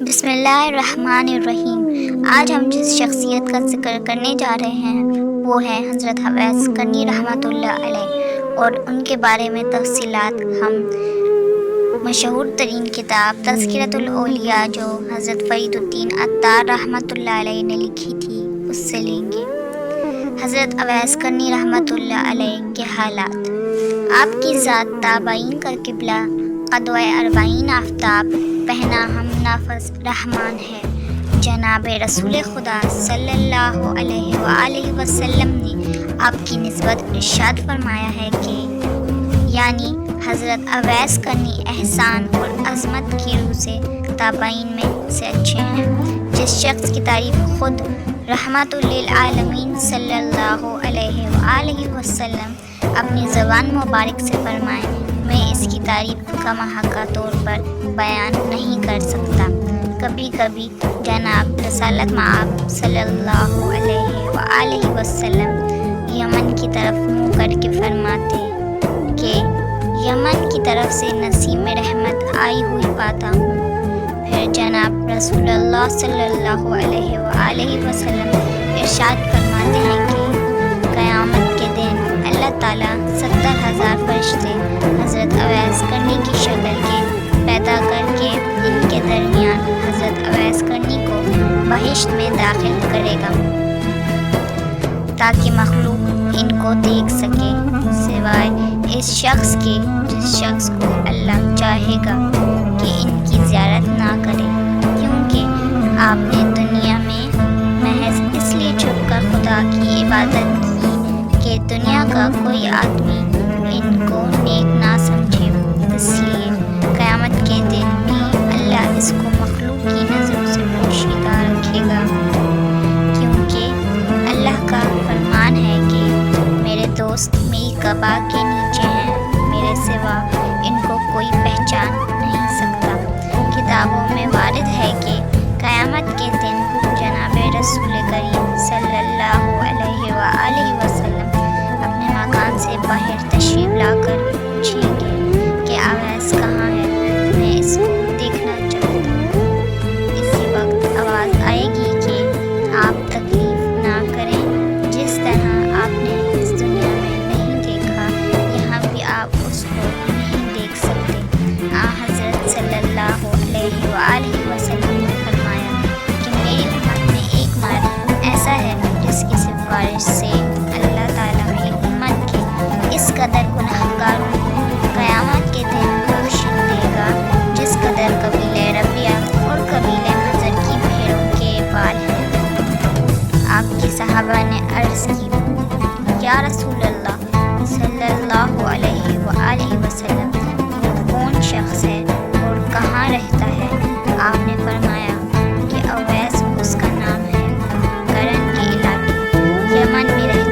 بسم اللہ الرحمن الرحیم۔ آج ہم جس شخصیت کا ذکر کرنے جا رہے ہیں وہ ہے حضرت اویس کرنی رحمۃ اللہ علیہ، اور ان کے بارے میں تفصیلات ہم مشہور ترین کتاب تذکرۃ الاولیاء جو حضرت فرید الدین عطار رحمۃ اللہ علیہ نے لکھی تھی اس سے لیں گے۔ حضرت اویس کرنی رحمۃ اللہ علیہ کے حالات۔ آپ کی ذات تابعین کا قبلہ، قدوہ اربعین آفتاب، پہنا ہم نفس رحمان ہے۔ جناب رسول خدا صلی اللہ علیہ وآلہ وسلم نے آپ کی نسبت ارشاد فرمایا ہے کہ یعنی حضرت اویس کرنی احسان اور عظمت کی روح سے تابعین میں سے اچھے ہیں۔ جس شخص کی تعریف خود رحمت للعالمین صلی اللہ علیہ وآلہ وسلم اپنی زبان مبارک سے فرمائے، میں اس کی تعریف کا محقہ طور پر بیان نہیں کر سکتا۔ کبھی کبھی جناب رسالت مآب صلی اللہ علیہ وآلہ وسلم یمن کی طرف منہ کر کے فرماتے کہ یمن کی طرف سے نسیم رحمت آئی ہوئی پاتا ہوں۔ پھر جناب رسول اللہ صلی اللہ علیہ وآلہ وسلم ارشاد فرماتے ہیں کہ قیامت کے دن اللہ تعالیٰ 70,000 فرشتے حضرت اویس کرنی کی شکل کے پیدا کر کے ان کے درمیان حضرت اویس کرنی کو بہشت میں داخل کرے گا تاکہ مخلوق ان کو دیکھ سکے، سوائے اس شخص کے جس شخص کو اللہ چاہے گا کہ ان کی زیارت نہ کرے، کیونکہ آپ نے دنیا میں محض اس لیے چھپ کر خدا کی عبادت کی کہ دنیا کا کوئی آدمی ان کو نیک نہ سمجھے۔ اس لیے قیامت کے دن بھی اللہ اس کو مخلوق کی نظروں سے پوشیدہ رکھے گا، کیونکہ اللہ کا فرمان ہے کہ میرے دوست میری قبا کے نیچے ہیں، میرے سوا ان کو کوئی پہچان نہیں سکتا۔ کتابوں میں وارد ہے کہ قیامت کے دن جناب رسول کریم صلی اللہ علیہ وآلہ وسلم اپنے مکان سے باہر تشریف لا کر پوچھیں گے کہ اویس کہاں ہے، میں اس کو دیکھنا چاہتا ہوں۔ اسی وقت آواز آئے گی کہ آپ تکلیف نہ کریں، جس طرح آپ نے اس دنیا میں نہیں دیکھا یہاں بھی آپ اس کو نہیں دیکھ سکتے۔ حضرت صلی اللہ علیہ وآلہ وسلم نے فرمایا کہ میری امت میں ایک مرد ایسا ہے جس کی سفارش سے اللہ تعالیٰ میری امت کے اس قدر گنہگاروں کو قیامت کے دن بخش دے گا جس قدر قبیلہ ربیہ اور قبیلہ نذر کی بھیڑوں کے بال ہیں۔ آپ کے صحابہ نے عرض کی، یا رسول اللہ صلی اللہ علیہ وآلہ وسلم وہ کون شخص ہے اور کہاں رہتا ہے؟ آپ نے فرمایا کہ اویس اس کا نام ہے، کرن کے علاقے یمن میں رہتا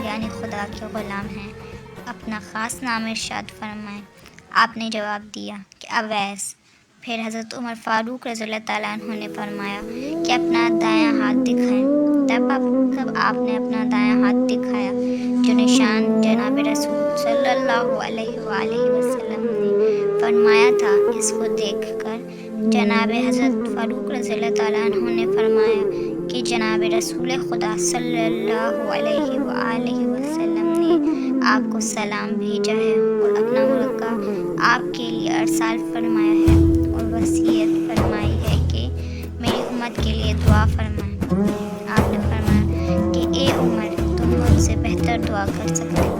یعنی خدا کے غلام ہیں، اپنا خاص نام ارشاد فرمائیں۔ آپ نے جواب دیا کہ اویس۔ پھر حضرت عمر فاروق رضی اللہ تعالیٰ عنہ نے فرمایا کہ اپنا دایاں ہاتھ دکھائیں۔ تب آپ نے اپنا دایاں ہاتھ دکھایا، جو نشان جناب رسول صلی اللہ علیہ وآلہ وسلم نے فرمایا تھا۔ اس کو دیکھ کر جناب حضرت فاروق رضی اللہ تعالیٰ عنہ نے فرمایا کہ جناب رسول خدا صلی اللہ علیہ وآلہ وسلم نے آپ کو سلام بھیجا ہے اور اپنا مرغہ آپ کے لیے ارسال فرمایا ہے اور وصیت فرمائی ہے کہ میری امت کے لیے دعا فرمائیں۔ آپ نے فرمایا کہ اے عمر، تم مجھ سے بہتر دعا کر سکتے ہو۔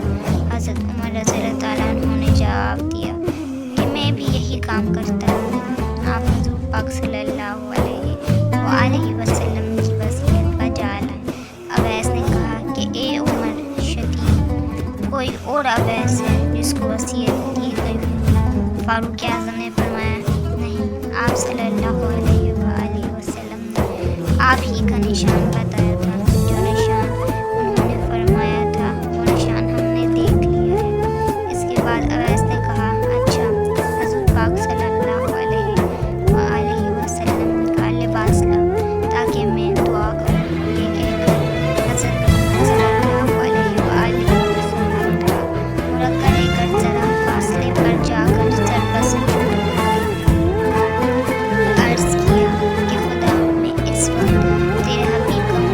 حضرت عمر رضی اللہ تعالیٰ عنہ نے جواب دیا کہ میں بھی یہی کام کرتا ہوں۔ آپ حضور پاک صلی اللہ علیہ وآلہ وسلم کی وصیت بجا لائیں۔ اویس نے کہا کہ اے عمر شدید، کوئی اور اویس ہے جس کو وصیت کی گئی ہو؟ فاروق اعظم نے فرمایا نہیں، آپ صلی اللہ علیہ وآلہ وسلم نے آپ ہی کا نشان بتایا تھا۔ جو نشان انہوں نے فرمایا تھا وہ نشان ہم نے دیکھ لیا ہے۔ اس کے بعد اویس نے کہا اچھا، حضور پاک صلی اللہ علیہ وآلہ وسلم کا لباس لاؤ تاکہ میں دعا کروں۔ یہ کہہ کر حضرت صلی اللہ علیہ وآلہ وسلم اٹھا، مرغہ لے کر ذرا فاصلے پر جا کر سر پر سجود عرض کیا کہ خدا، میں اس وقت تیرے حبیب کا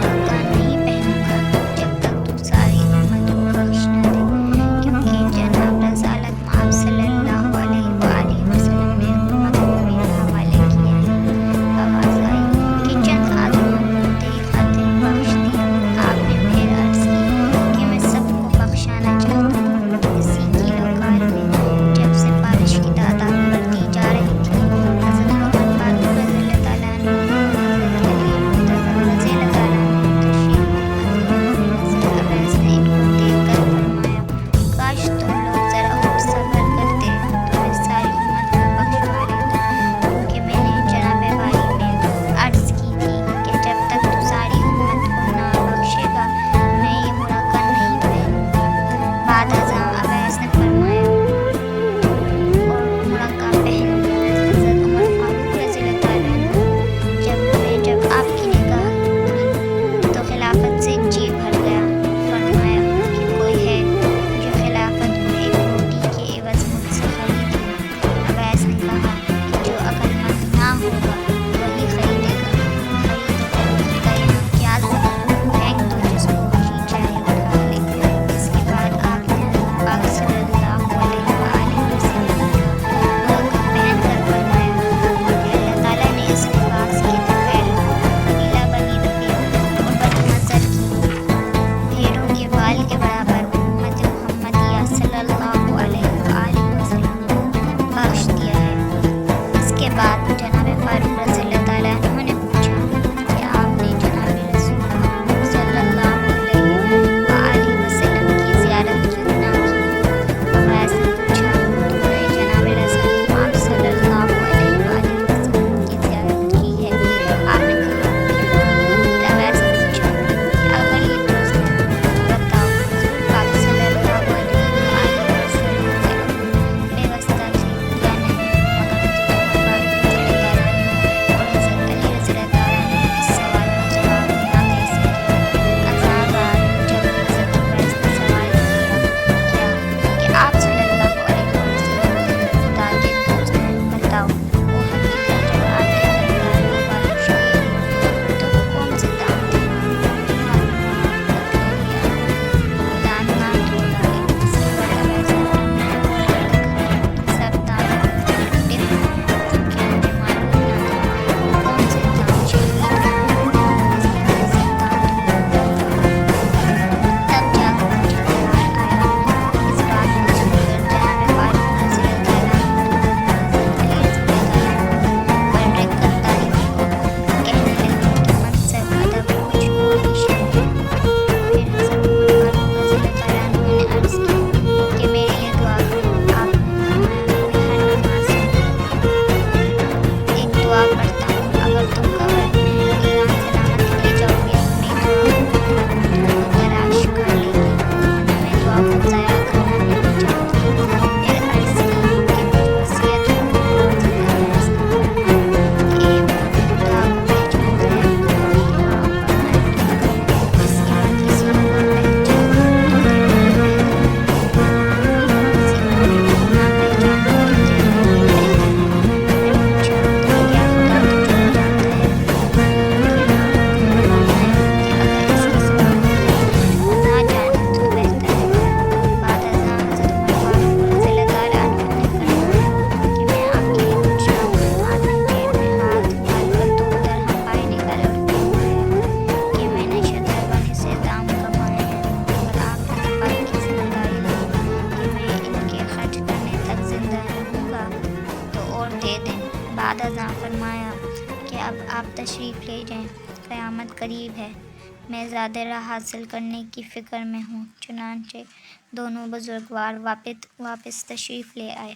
قیامت قریب ہے، میں زیادہ راہ حاصل کرنے کی فکر میں ہوں۔ چنانچہ دونوں بزرگوار واپس تشریف لے آئے۔